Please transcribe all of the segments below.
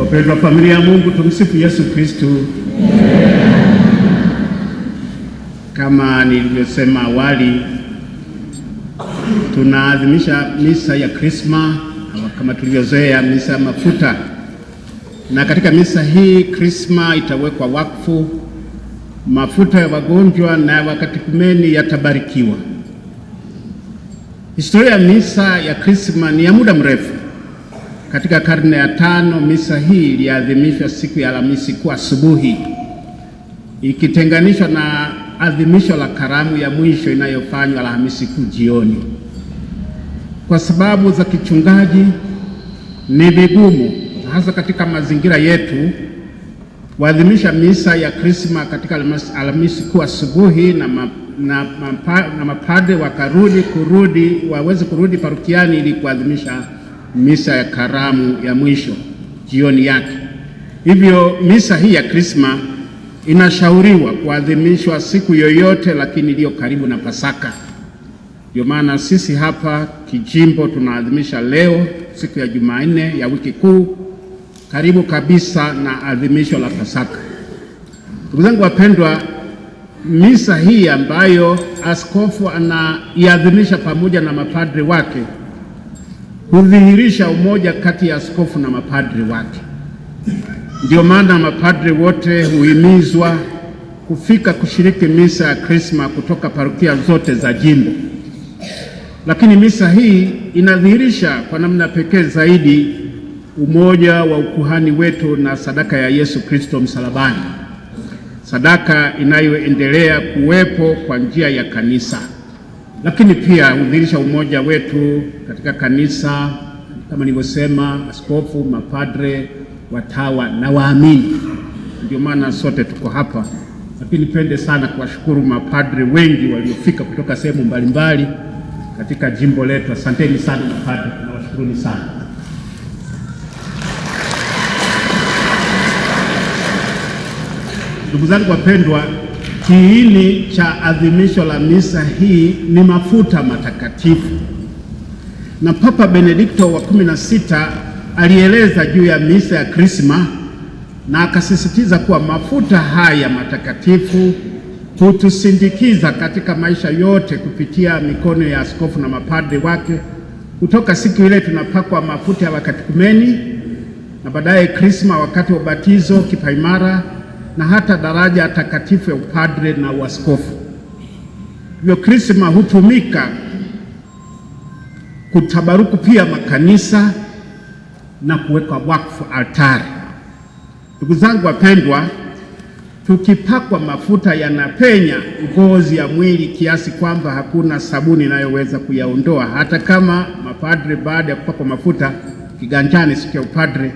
Wapendwa familia ya Mungu, tumsifu Yesu Kristo. Kama nilivyosema awali, tunaadhimisha misa ya Krisma kama tulivyozoea, misa ya mafuta. Na katika misa hii Krisma itawekwa wakfu, mafuta ya wagonjwa na wakatekumeni yatabarikiwa. Historia ya misa ya Krisma ni ya muda mrefu. Katika karne ya 5 misa hii iliadhimishwa siku ya Alhamisi Kuu asubuhi, ikitenganishwa na adhimisho la karamu ya mwisho inayofanywa Alhamisi Kuu jioni. Kwa sababu za kichungaji ni vigumu, hasa katika mazingira yetu, kuadhimisha misa ya Krisma katika Alhamisi Kuu asubuhi na mapadre waweze kurudi parokiani ili kuadhimisha misa ya karamu ya mwisho jioni yake. Hivyo misa hii ya Krisma inashauriwa kuadhimishwa siku yoyote, lakini iliyo karibu na Pasaka. Ndio maana sisi hapa kijimbo tunaadhimisha leo siku ya Jumanne ya wiki kuu, karibu kabisa na adhimisho la Pasaka. Ndugu zangu wapendwa, misa hii ambayo askofu anaiadhimisha pamoja na mapadri wake hudhihirisha umoja kati ya askofu na mapadri wake. Ndio maana mapadri wote huhimizwa kufika kushiriki misa ya Krisma kutoka parokia zote za jimbo. Lakini misa hii inadhihirisha kwa namna pekee zaidi umoja wa ukuhani wetu na sadaka ya Yesu Kristo msalabani, sadaka inayoendelea kuwepo kwa njia ya kanisa. Lakini pia hudhihirisha umoja wetu katika kanisa, kama nilivyosema, askofu, mapadre, watawa na waamini. Ndio maana sote tuko hapa. Lakini nipende sana kuwashukuru mapadre wengi waliofika kutoka sehemu mbalimbali katika jimbo letu. Asanteni sana mapadre, tunawashukuruni sana. Ndugu zangu wapendwa, kiini cha adhimisho la misa hii ni mafuta matakatifu, na Papa Benedikto wa 16 alieleza juu ya misa ya Krisma na akasisitiza kuwa mafuta haya matakatifu hutusindikiza katika maisha yote kupitia mikono ya askofu na mapadri wake, kutoka siku ile tunapakwa mafuta ya wakatekumeni na baadaye Krisma wakati wa ubatizo, kipaimara na hata daraja takatifu ya upadre na uaskofu. Hivyo Krisma hutumika kutabaruku pia makanisa na kuweka wakfu altari. Ndugu zangu wapendwa, tukipakwa mafuta yanapenya ngozi ya mwili kiasi kwamba hakuna sabuni inayoweza kuyaondoa. Hata kama mapadre baada ya kupakwa mafuta kiganjani siku ya upadre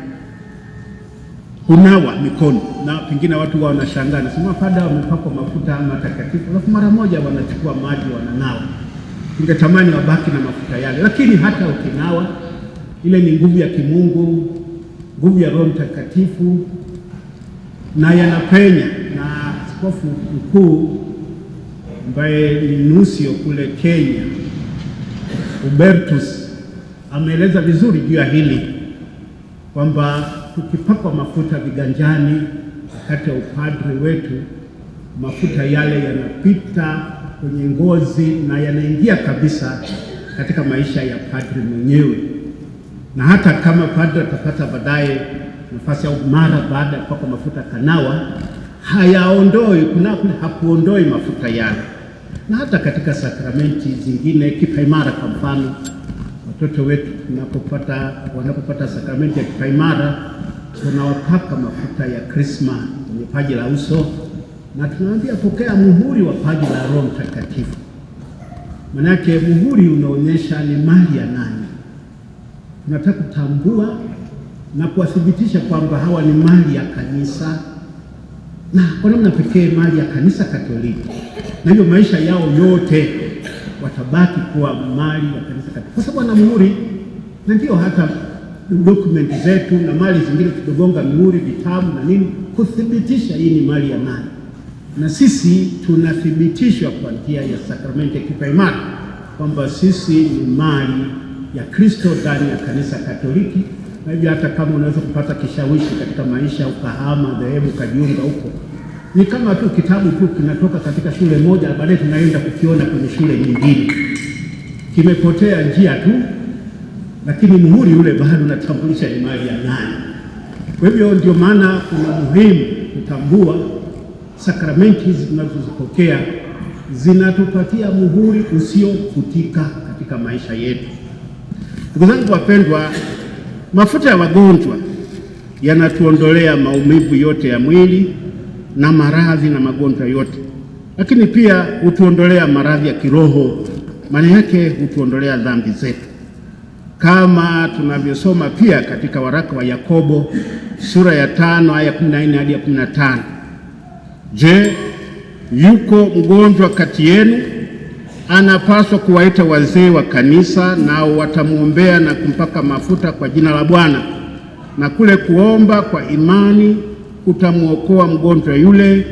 hunawa mikono, na pengine watu wao wanashangaa, nasema padre wamepakwa mafuta matakatifu alafu mara moja wanachukua maji wananawa. Ningetamani wabaki na mafuta yale, lakini hata ukinawa, ile ni nguvu ya kimungu, nguvu ya Roho Mtakatifu, na yanapenya. Na askofu mkuu ambaye ni nusio kule Kenya, Hubertus, ameeleza vizuri juu ya hili kwamba tukipakwa mafuta viganjani wakati wa upadre wetu, mafuta yale yanapita kwenye ngozi na yanaingia kabisa katika maisha ya padre mwenyewe. Na hata kama padre atapata baadaye nafasi au mara baada ya kupakwa mafuta kanawa, hayaondoi, hakuondoi mafuta yale. Na hata katika sakramenti zingine, kipaimara kwa mfano, watoto wetu wanapopata sakramenti ya kipaimara, tunawapaka mafuta ya Krisma kwenye paji la uso na tunawaambia pokea muhuri wa paji la Roho Mtakatifu. Maana yake muhuri unaonyesha ni mali ya nani. Tunataka kutambua na kuwathibitisha kwamba hawa ni mali ya kanisa, na kwa namna pekee mali ya kanisa Katoliki, na hivyo maisha yao yote watabaki kuwa mali ya kanisa Katoliki kwa sababu ana muhuri. Na ndio hata dokumenti zetu na mali zingine tudogonga mihuri, vitabu na nini, kuthibitisha hii ni mali ya nani. Na sisi tunathibitishwa kwa njia ya sakramenti ya kipaimara kwamba sisi ni mali ya Kristo ndani ya kanisa Katoliki, na hivyo hata kama unaweza kupata kishawishi katika maisha ukahama dhehebu ukajiunga huko, ni kama tu kitabu tu kinatoka katika shule moja, baadaye tunaenda kukiona kwenye shule nyingine, kimepotea njia tu, lakini muhuri ule bado unatambulisha ni mali ya nani. Kwa hivyo ndio maana kuna muhimu kutambua sakramenti hizi tunazozipokea zinatupatia muhuri usiofutika katika maisha yetu. Ndugu zangu wapendwa, mafuta ya wagonjwa yanatuondolea maumivu yote ya mwili na maradhi na magonjwa yote, lakini pia hutuondolea maradhi ya kiroho, maana yake hutuondolea dhambi zetu, kama tunavyosoma pia katika waraka wa Yakobo sura ya 5 aya 14 hadi 15. Je, yuko mgonjwa kati yenu? Anapaswa kuwaita wazee wa kanisa, nao watamwombea na kumpaka mafuta kwa jina la Bwana, na kule kuomba kwa imani kutamwokoa mgonjwa yule,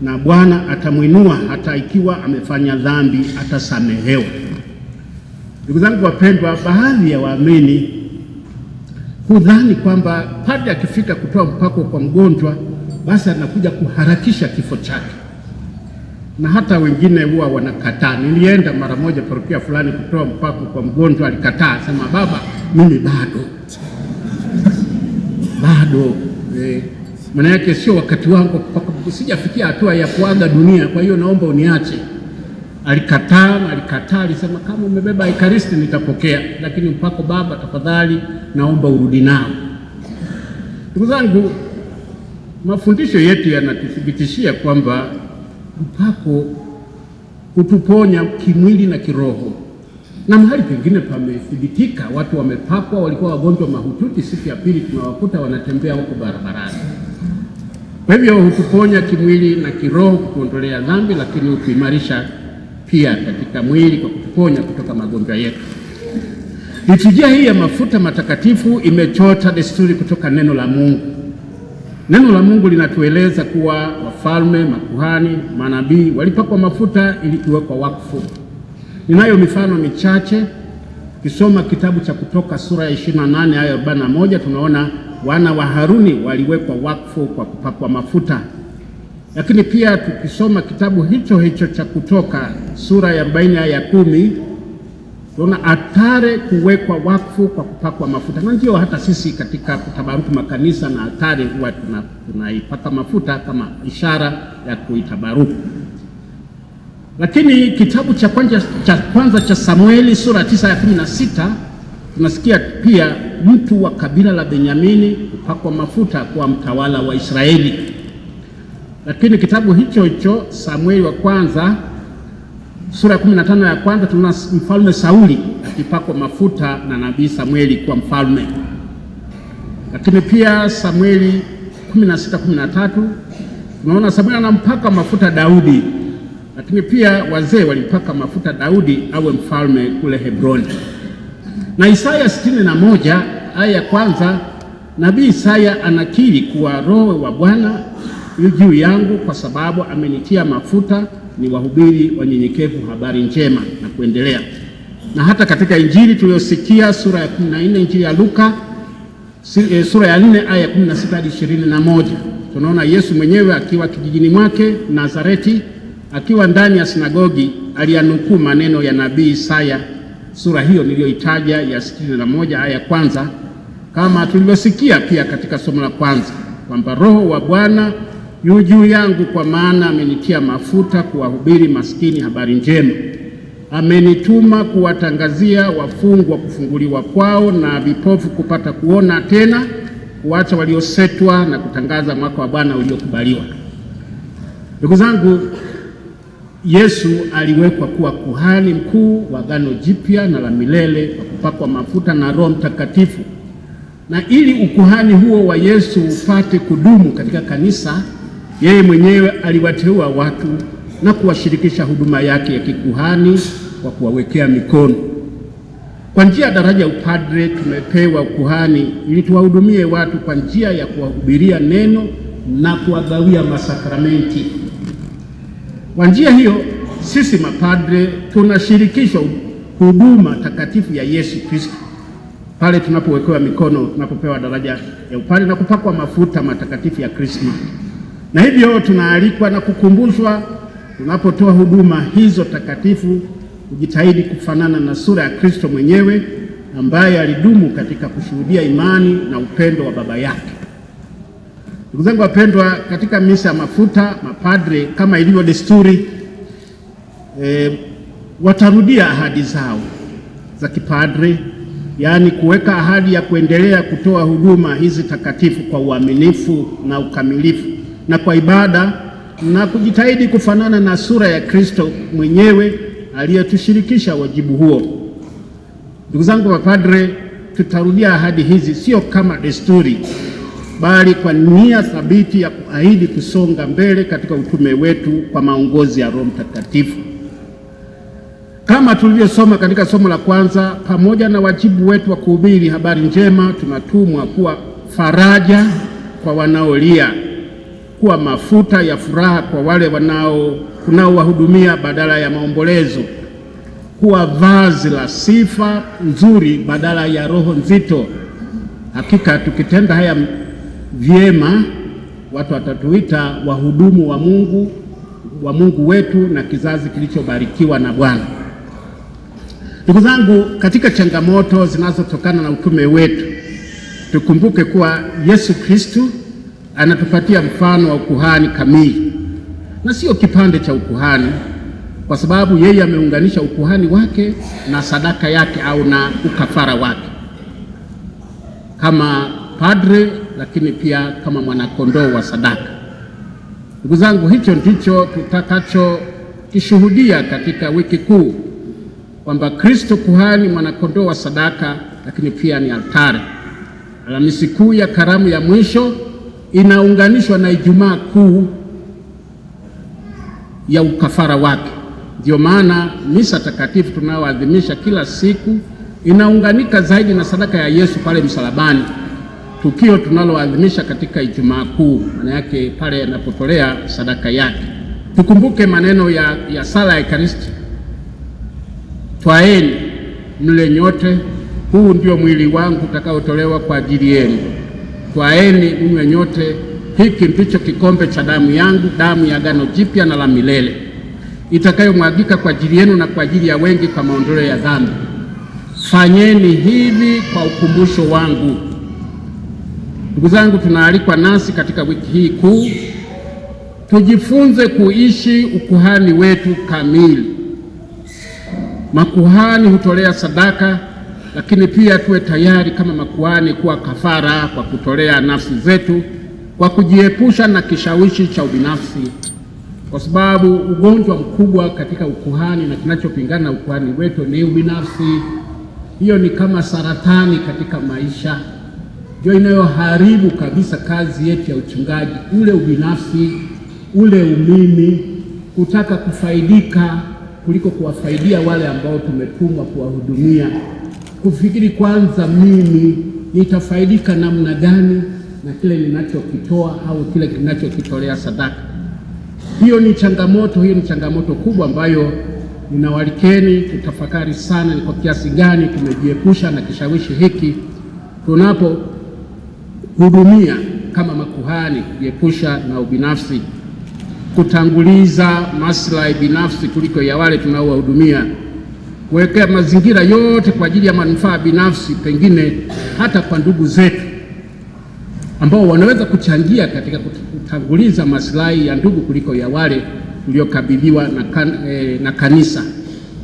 na Bwana atamwinua, hata ikiwa amefanya dhambi atasamehewa. Ndugu zangu wapendwa, baadhi ya waamini hudhani kwamba padri akifika kutoa mpako kwa mgonjwa basi anakuja kuharakisha kifo chake, na hata wengine huwa wanakataa. Nilienda mara moja parokia fulani kutoa mpako kwa mgonjwa, alikataa, sema baba, mimi bado maana yake sio wakati wangu, sijafikia hatua ya kuaga dunia, kwa hiyo naomba uniache. Alikataa, alisema kama umebeba Ekaristi nitapokea, lakini mpako baba, tafadhali naomba urudi nao. Ndugu zangu, mafundisho yetu yanatuthibitishia kwamba mpako hutuponya kimwili na kiroho, na mahali pengine pamethibitika watu wamepakwa, walikuwa wagonjwa mahututi, siku ya pili tunawakuta wanatembea huko barabarani. Kwa hivyo hutuponya kimwili na kiroho, kutuondolea dhambi, lakini hutuimarisha pia katika mwili kwa kutuponya kutoka magonjwa yetu. Liturujia hii ya mafuta matakatifu imechota desturi kutoka neno la Mungu. Neno la Mungu linatueleza kuwa wafalme, makuhani, manabii walipakwa mafuta ili kuwekwa wakfu. Ninayo mifano michache. Kisoma kitabu cha Kutoka sura ya 28 aya 41, tunaona wana wa Haruni waliwekwa wakfu kwa kupakwa mafuta. Lakini pia tukisoma kitabu hicho cha Kutoka sura ya 40 aya 10, tunaona altare kuwekwa wakfu kwa kupakwa mafuta. Na ndio hata sisi katika kutabaruku makanisa na altare huwa tunaipaka mafuta kama ishara ya kuitabaruku. Lakini kitabu cha kwanza cha Samueli sura 9 ya 16, tunasikia pia mtu wa kabila la Benyamini kupakwa mafuta kuwa mtawala wa Israeli. Lakini kitabu hicho Samueli wa kwanza sura ya 15 ya kwanza, tunaona mfalme Sauli akipakwa mafuta na nabii Samueli kuwa mfalme. Lakini pia Samueli 16:13 tunaona Samueli anampaka mafuta Daudi. Lakini pia wazee walipaka mafuta Daudi awe mfalme kule Hebroni. Na Isaya 61 aya ya kwanza, nabii Isaya anakiri kuwa Roho wa Bwana yu juu yangu kwa sababu amenitia mafuta ni wahubiri wanyenyekevu habari njema, na kuendelea. Na hata katika Injili tuliyosikia sura ya 14, Injili ya Luka sura ya 4 aya 16 hadi 21, tunaona Yesu mwenyewe akiwa kijijini mwake Nazareti, akiwa ndani ya sinagogi, aliyanukuu maneno ya nabii Isaya sura hiyo niliyoitaja ya 61 aya ya kwanza, kama tulivyosikia pia katika somo la kwanza kwamba Roho wa Bwana yu juu yangu kwa maana amenitia mafuta kuwahubiri maskini habari njema. Amenituma kuwatangazia wafungwa kufunguliwa kwao na vipofu kupata kuona tena, kuacha waliosetwa na kutangaza mwaka wa Bwana uliokubaliwa. Ndugu zangu, Yesu aliwekwa kuwa kuhani mkuu wa Agano Jipya na la milele kwa kupakwa mafuta na Roho Mtakatifu. Na ili ukuhani huo wa Yesu upate kudumu katika kanisa, yeye mwenyewe aliwateua watu na kuwashirikisha huduma yake ya kikuhani kwa kuwawekea mikono. Kwa njia ya daraja ya upadre tumepewa ukuhani ili tuwahudumie watu kwa njia ya kuwahubiria neno na kuwagawia masakramenti. Kwa njia hiyo sisi mapadre tunashirikishwa huduma takatifu ya Yesu Kristo. pale tunapowekewa mikono, tunapopewa daraja ya upadre na kupakwa mafuta matakatifu ya Krisma. Na hivyo tunaalikwa na kukumbushwa tunapotoa huduma hizo takatifu kujitahidi kufanana na sura ya Kristo mwenyewe ambaye alidumu katika kushuhudia imani na upendo wa Baba yake. Ndugu zangu wapendwa, katika misa ya mafuta mapadre kama ilivyo desturi watarudia ahadi zao za kipadre, yaani kuweka ahadi ya kuendelea kutoa huduma hizi takatifu kwa uaminifu na ukamilifu na kwa ibada na kujitahidi kufanana na sura ya Kristo mwenyewe aliyetushirikisha wajibu huo. Ndugu zangu mapadre, tutarudia ahadi hizi sio kama desturi, bali kwa nia thabiti ya kuahidi kusonga mbele katika utume wetu kwa maongozi ya Roho Mtakatifu. Kama tulivyosoma katika somo la kwanza, pamoja na wajibu wetu wa kuhubiri habari njema, tunatumwa kuwa faraja kwa wanaolia, kuwa mafuta ya furaha kwa wale tunaowahudumia badala ya maombolezo, kuwa vazi la sifa nzuri badala ya roho nzito. Hakika tukitenda haya vyema, watu watatuita wahudumu wa Mungu wetu na kizazi kilichobarikiwa na Bwana. Ndugu zangu, katika changamoto zinazotokana na utume wetu, tukumbuke kuwa Yesu Kristo anatupatia mfano wa ukuhani kamili na sio kipande cha ukuhani, kwa sababu yeye ameunganisha ukuhani wake na sadaka yake au na ukafara wake kama padre, lakini pia kama mwanakondoo wa sadaka. Ndugu zangu, hicho ndicho tutakachokishuhudia katika wiki kuu, kwamba Kristo kuhani, mwanakondoo wa sadaka, lakini pia ni altare. Alhamisi Kuu ya karamu ya mwisho inaunganishwa na Ijumaa Kuu ya ukafara wake. Ndio maana misa takatifu tunayoadhimisha kila siku inaunganika zaidi na sadaka ya Yesu pale msalabani, tukio tunaloadhimisha katika Ijumaa Kuu, maana yake pale anapotolea sadaka yake. Tukumbuke maneno ya sala ya Ekaristi: twaeni mle nyote, huu ndio mwili wangu utakaotolewa kwa ajili yenu. Twaeni mnywe nyote, hiki ndicho kikombe cha damu yangu, damu ya agano jipya na la milele, itakayomwagika kwa ajili yenu na kwa ajili ya wengi kwa maondoleo ya dhambi. Fanyeni hivi kwa ukumbusho wangu. Ndugu zangu, tunaalikwa nasi katika wiki hii kuu tujifunze kuishi ukuhani wetu kamili. Makuhani hutolea sadaka, lakini pia tuwe tayari kama makuhani kuwa kafara kwa kutolea nafsi zetu, kwa kujiepusha na kishawishi cha ubinafsi, kwa sababu ugonjwa mkubwa katika ukuhani na kinachopingana na ukuhani wetu ni ubinafsi. Hiyo ni kama saratani katika maisha, ndio inayoharibu kabisa kazi yetu ya uchungaji. Ule ubinafsi, ule umimi, kutaka kufaidika kuliko kuwafaidia wale ambao tumetumwa kuwahudumia, kufikiri kwanza mimi nitafaidika namna gani na kile ninachokitoa au kile ninachokitolea sadaka. Hiyo ni changamoto kubwa ambayo ninawalikeni tutafakari sana, ni kwa kiasi gani tumejiepusha na kishawishi hiki tunapohudumia kama makuhani, kujiepusha na ubinafsi, kutanguliza maslahi binafsi kuliko ya wale tunaowahudumia, kuwekea mazingira yote kwa ajili ya manufaa binafsi, pengine hata kwa ndugu zetu ambao wanaweza kuchangia katika kutanguliza maslahi ya ndugu kuliko ya wale tuliokabidhiwa na kanisa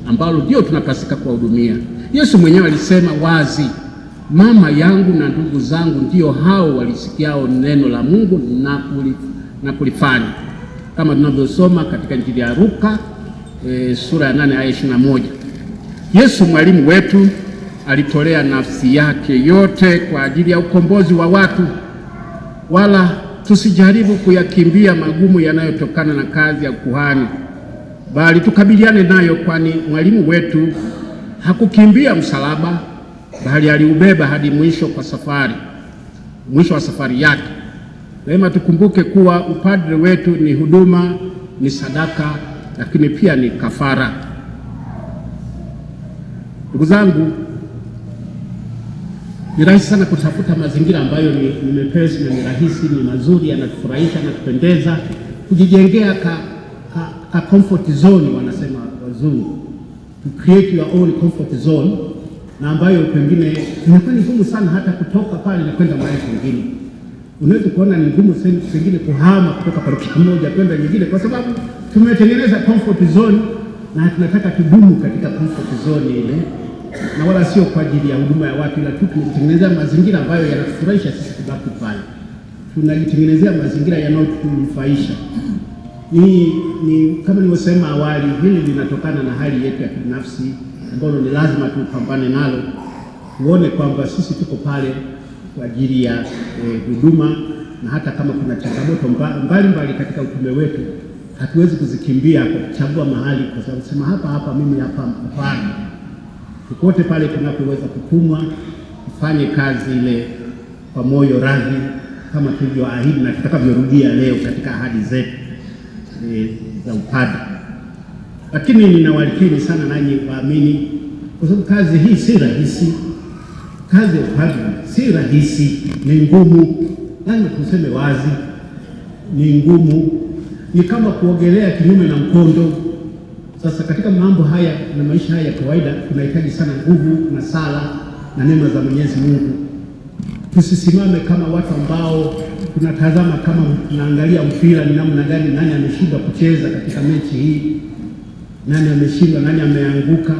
ambalo ndio tunapasika kuwahudumia. Yesu mwenyewe alisema wazi, mama yangu na ndugu zangu ndio hao walisikiao neno la Mungu na kulifanya, kama tunavyosoma katika Injili ya Luka sura ya 8 aya 21. Yesu mwalimu wetu alitolea nafsi yake yote kwa ajili ya ukombozi wa watu, wala tusijaribu kuyakimbia magumu yanayotokana na kazi ya kuhani, bali tukabiliane nayo, kwani mwalimu wetu hakukimbia msalaba, bali aliubeba hadi mwisho wa safari yake. Daima tukumbuke kuwa upadre wetu ni huduma, ni sadaka, lakini pia ni kafara. Ndugu zangu, Ni rahisi sana kutafuta mazingira ambayo ni mepesi na ni rahisi, ni mazuri, yanatufurahisha, yanatupendeza, kujijengea ka comfort zone wanasema wazungu, to create your own comfort zone, na ambayo pengine inakuwa ni ngumu sana hata kutoka pale na kwenda mahali pengine. Unaweza kuona ni ngumu pengine kuhama kutoka parokia moja kwenda nyingine, kwa sababu tumetengeneza comfort zone na tunataka tudumu katika comfort zone ile, na wala sio kwa ajili ya huduma ya watu, ila tu tumetengeneza mazingira ambayo yanatufurahisha sisi kubaki pale. Tunajitengenezea mazingira yanayotunufaisha. Ni kama nilivyosema awali, hili linatokana na hali yetu ya binafsi ambayo ni lazima tupambane nalo, tuone kwamba sisi tuko pale kwa ajili ya huduma, na hata kama kuna changamoto mbalimbali katika utume wetu, hatuwezi kuzikimbia kwa kuchagua mahali kwa sababu sema hapa mimi hapa. Hapana, tukote pale tunapoweza kutumwa kufanye kazi ile kwa moyo radhi, kama tulivyoahidi na tutakavyorudia leo katika ahadi zetu za upadre. Lakini ninawalikeni sana nanyi waamini, kwa sababu kazi hii si rahisi. Kazi ya upadre si rahisi, ni ngumu. Lazima tuseme wazi, ni ngumu. Ni kama kuogelea kinyume na mkondo. Sasa katika mambo haya na maisha haya ya kawaida tunahitaji sana nguvu na sala na neema za Mwenyezi Mungu. Tusisimame kama watu ambao tunatazama kama tunaangalia mpira ni namna gani, nani ameshindwa kucheza katika mechi hii, nani ameshindwa, nani ameanguka.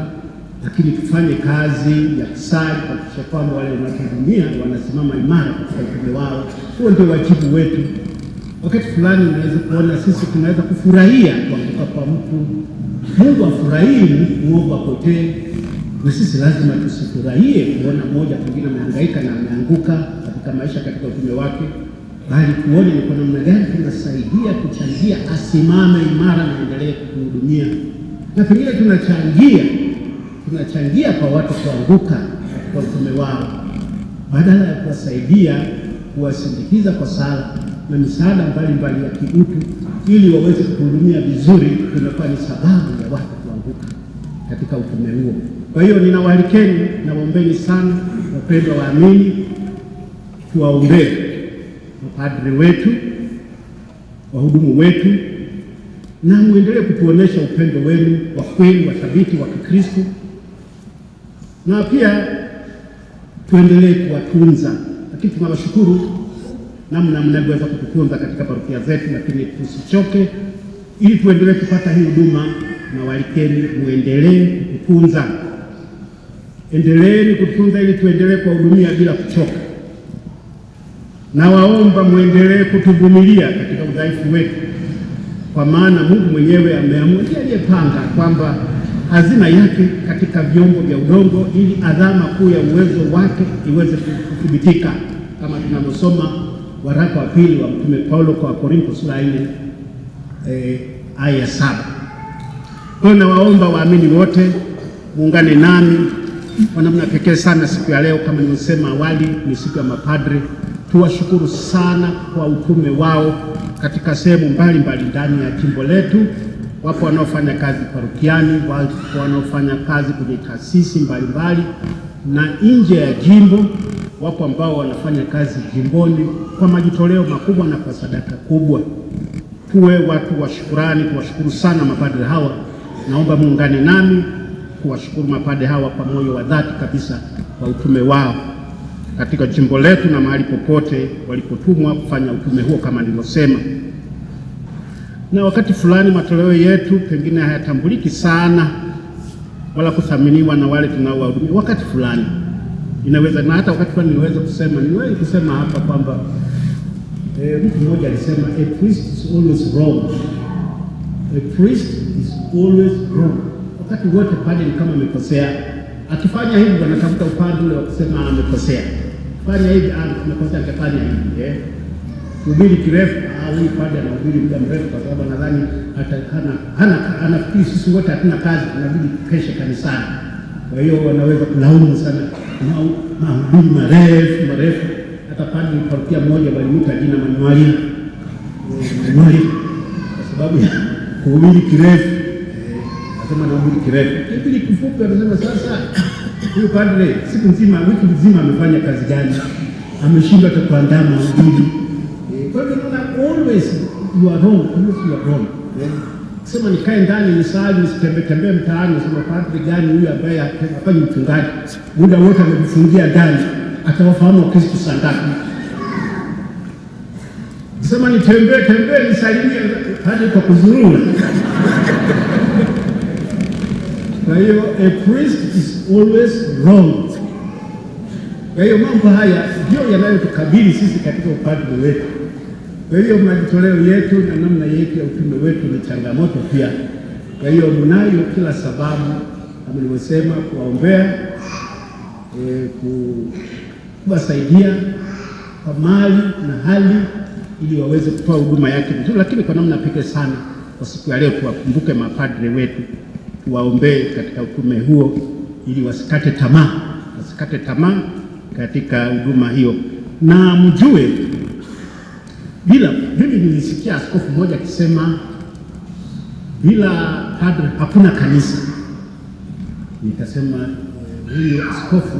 Lakini tufanye kazi ya kusali kuhakikisha kwamba wale wanaohudumia wanasimama imara katika utume wao. Huo ndio wajibu wetu. Wakati fulani unaweza kuona sisi tunaweza kufurahia kuanguka kwa mtu. Mungu afurahii mwovu apotee, na sisi lazima tusifurahie kuona mmoja mwingine amehangaika na ameanguka katika maisha, katika utume wake, bali tuone ni kwa namna gani tunasaidia kuchangia asimame imara na endelee kuhudumia. Na pengine tunachangia kwa watu kuanguka katika utume wao, badala ya kuwasaidia, kuwasindikiza kwa sala na misaada mbalimbali ya kiutu ili waweze kuhudumia vizuri, tunakuwa ni sababu ya watu kuanguka katika utume huo. Kwa hiyo ninawaalikeni na waombeni sana wapendwa waamini, tuwaombee mapadri wetu, wahudumu wetu, na muendelee kutuonesha upendo wenu wa kweli, wa thabiti wa Kikristo, na pia tuendelee kuwatunza. Lakini tunawashukuru namna mnavyoweza kututunza katika parokia zetu, lakini tusichoke ili tuendelee kupata hii huduma. Na walikeni muendelee kututunza, endeleeni kututunza ili tuendelee kuwahudumia bila kuchoka. Na waomba muendelee kutuvumilia katika udhaifu wetu, kwa maana Mungu mwenyewe ameamua, ndiye aliyepanga kwamba hazina yake katika vyombo vya udongo, ili adhama kuu ya uwezo wake iweze kuthibitika, kama tunavyosoma waraka wa pili wa Mtume Paulo kwa Korintho sura 4 aya 7. Kwa nawaomba waamini wote muungane nami kwa namna pekee sana siku ya leo. Kama nilivyosema awali, ni siku ya mapadre. Tuwashukuru sana kwa utume wao katika sehemu mbalimbali ndani ya jimbo letu. Wapo wanaofanya kazi parokiani, wapo wanaofanya kazi kwenye taasisi mbalimbali na nje ya jimbo, wapo ambao wanafanya kazi jimboni kwa majitoleo makubwa na kwa sadaka kubwa. Tuwe watu wa shukrani, tuwashukuru sana mapadre hawa. Naomba muungane nami kuwashukuru mapadre hawa kwa moyo wa dhati kabisa kwa utume wao katika jimbo letu na mahali popote walipotumwa kufanya utume huo kama nilivyosema. Na wakati fulani matoleo yetu pengine hayatambuliki sana wala kuthaminiwa na wale tunaowahudumia. Wakati fulani inaweza, na hata wakati fulani niliwahi kusema hapa kwamba mtu mmoja alisema a priest is always wrong. A priest is always wrong. Wakati wote padre ni kama amekosea. Akifanya hivi wanatafuta upande ule wa kusema amekosea. Fanya hivi amekosea, akifanya hivi hubiri kirefu, huyu padre anahubiri muda mrefu kwa sababu nadhani hata anafikiri sisi wote hatuna kazi, tunabidi keshe kanisani. Kwa hiyo wanaweza kulaumu sana mahubiri marefu. Hata padre parokia moja walimuita jina Manuali kwa sababu ya kuhubiri kirefu. Anasema anahubiri kirefu, kipindi kifupi anasema sasa Huyu padre siku nzima, wiki nzima amefanya kazi gani? Ameshindwa hata kuandaa mahubiri. Kwa hivyo naona always you are wrong, always you are wrong. Sema nikae ndani nisali, nisitembee mtaani, sema padre gani huyu ambaye hafanyi mchungaji, muda wote amejifungia ndani, atawafahamu Wakristo saa ngapi? Sema nitembee nisalimie hadi kwa kuzurura. Kwa hiyo a priest is always wrong. Kwa hiyo mambo haya ndio yanayotukabili sisi katika upadre wetu. Kwa hiyo majitoleo yetu na namna yetu ya utume wetu ni changamoto pia. Kwa hiyo mnayo kila sababu kama nilivyosema kuwaombea, kuwasaidia kwa mali na hali ili waweze kutoa huduma yake vizuri, lakini kwa namna pekee sana kwa siku ya leo tuwakumbuke mapadre wetu, tuwaombee katika utume huo ili wasikate tamaa katika huduma hiyo. Na mjue mimi nilisikia askofu mmoja akisema bila padre hakuna kanisa. Nikasema huyu askofu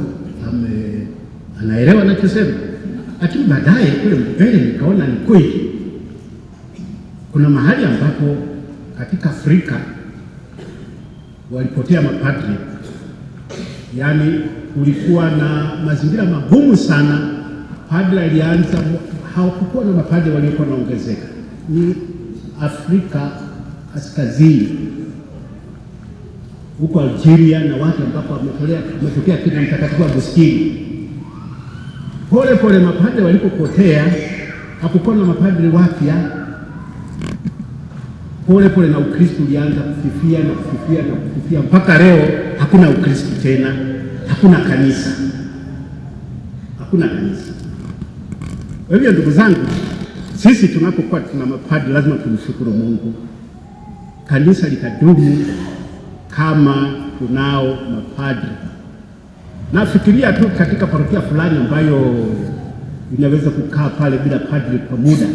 anaelewa anachosema, lakini baadaye kule mbele nikaona ni kweli. Kuna mahali ambapo katika Afrika walipotea mapadre, yaani kulikuwa na mazingira magumu sana. Padre alianza, hawakuwa na mapadre waliokuwa naongezeka. Ni Afrika Kaskazini huko Algeria na watu ambapo wametokea kina Mtakatifu Agustini. Pole mapadre walipopotea, hakukuwa na mapadre wapya. Pole na Ukristo ulianza kufifia mpaka leo hakuna Ukristo tena, hakuna kanisa. Kwa hivyo ndugu zangu, sisi tunapokuwa tuna mapadre lazima tumshukuru Mungu. Kanisa litadumu kama tunao mapadre. Nafikiria tu katika parokia fulani ambayo inaweza kukaa pale bila padre kwa muda.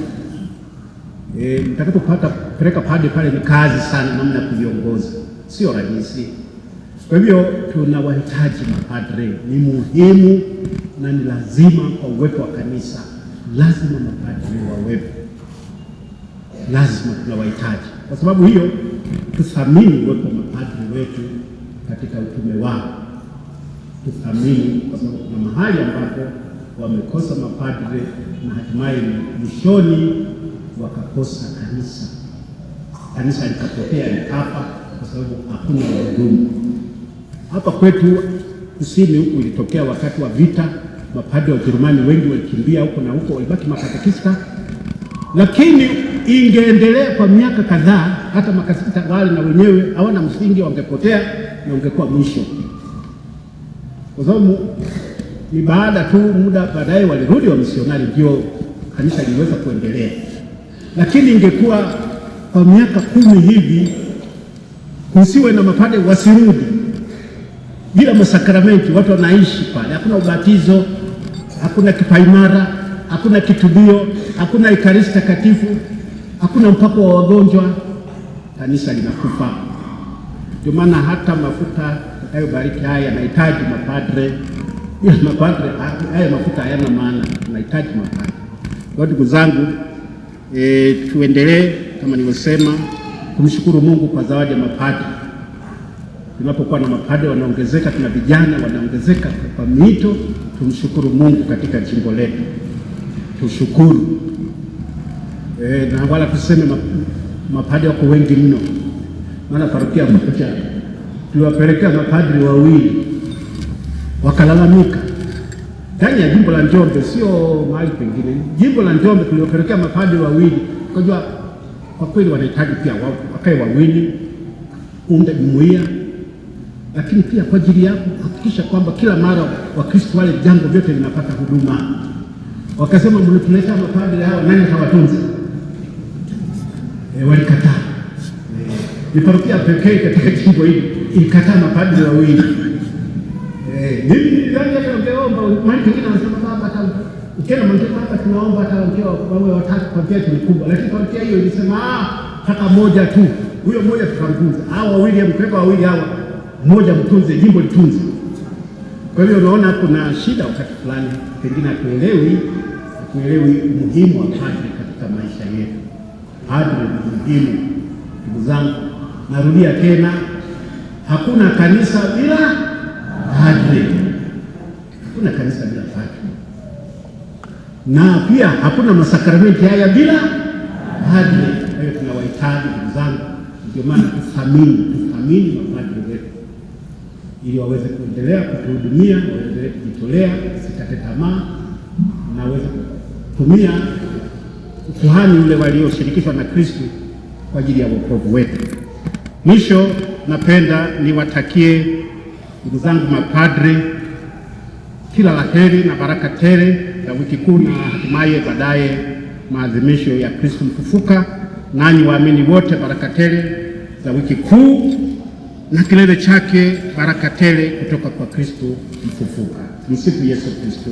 Mtakapopata peleka padre pale ni kazi sana, namna ya kuviongoza sio rahisi. Kwa hivyo tunawahitaji mapadre, ni muhimu na ni lazima kwa uwepo wa kanisa. Lazima mapadre wawepo, lazima tunawahitaji. Kwa sababu hiyo tuthamini uwepo wa mapadre wetu katika utume wao, tuthamini, kwa sababu kuna mahali ambapo wamekosa mapadre na hatimaye mwishoni wakakosa kanisa likapotea, likafa kwa sababu hakuna wahudumu. Hapa kwetu kusini huku ilitokea wakati wa vita, mapadre wa Ujerumani wengi walikimbia huko na huko, walibaki makatekista. Lakini ingeendelea kwa miaka kadhaa, hata makatekista wale na wenyewe hawana msingi, wangepotea na ungekuwa mwisho, kwa sababu ni baada tu muda baadaye walirudi wa misionari, ndio kanisa liweza kuendelea. Lakini ingekuwa kwa miaka 10 hivi kusiwe na mapadre, wasirudi bila masakramenti, watu wanaishi pale, hakuna ubatizo, hakuna kipaimara, hakuna kitubio, hakuna ekaristi takatifu, hakuna mpako wa wagonjwa, kanisa linakufa. Ndio maana hata mafuta tutakayobariki haya yanahitaji mapadre. Bila mapadre haya mafuta hayana maana, tunahitaji mapadre. Kwa ndugu zangu, tuendelee kama nilivyosema kumshukuru Mungu kwa zawadi ya mapadre. Tunapokuwa na mapadre wanaongezeka, tuna vijana wanaongezeka kwa miito, tumshukuru Mungu katika jimbo letu, tushukuru. Na wala tuseme mapadre wako wengi mno, maana parokia moja tuliwapelekea mapadre 2 wakalalamika ndani ya jimbo la Njombe, sio mahali pengine. Jimbo la Njombe tuliwapelekea mapadre 2, kujua kwa kweli wanahitaji pia wakae 2 kuunda jumuiya, lakini pia kwa ajili ya kuhakikisha kwamba kila mara Wakristo wale jango vyote linapata huduma. Wakasema mlituletea mapadre hawa, nani atawatunza? Walikataa. Ni parokia pekee katika jimbo hili ilikataa mapadre 2. Mimi niliomba mahali pengine wanasema baba, hata ukienda mwanzo hapa tunaomba hata wawe 3, parokia ni kubwa, lakini parokia hiyo ilisema hata 1 tu, huyo mmoja tutamtunza. Hao 2 mpeleka 2 hawa, mmoja mtunze, jimbo litunze. Kwa hiyo unaona kuna shida wakati fulani, pengine hatuelewi umuhimu wa padri katika maisha yetu. Padri ni muhimu, ndugu zangu. Narudia tena, hakuna kanisa bila padri. Hakuna kanisa bila padri, na pia hakuna masakramenti haya bila padri. Kwa hiyo tunawahitaji ndugu zangu, ndio maana tuthamini mapadri wetu ili waweze kuendelea kutuhudumia, waweze kujitolea, usikate tamaa, na waweze kutumia ukuhani ule walioshirikishwa na Kristo kwa ajili ya wokovu wetu. Mwisho, napenda niwatakie ndugu zangu mapadri kila la heri na baraka tele za wiki kuu na hatimaye baadaye maadhimisho ya Kristo mfufuka. Nanyi waamini wote, baraka tele za wiki kuu na kilele chake baraka tele kutoka kwa Kristo mfufuka. Msifu Yesu Kristo.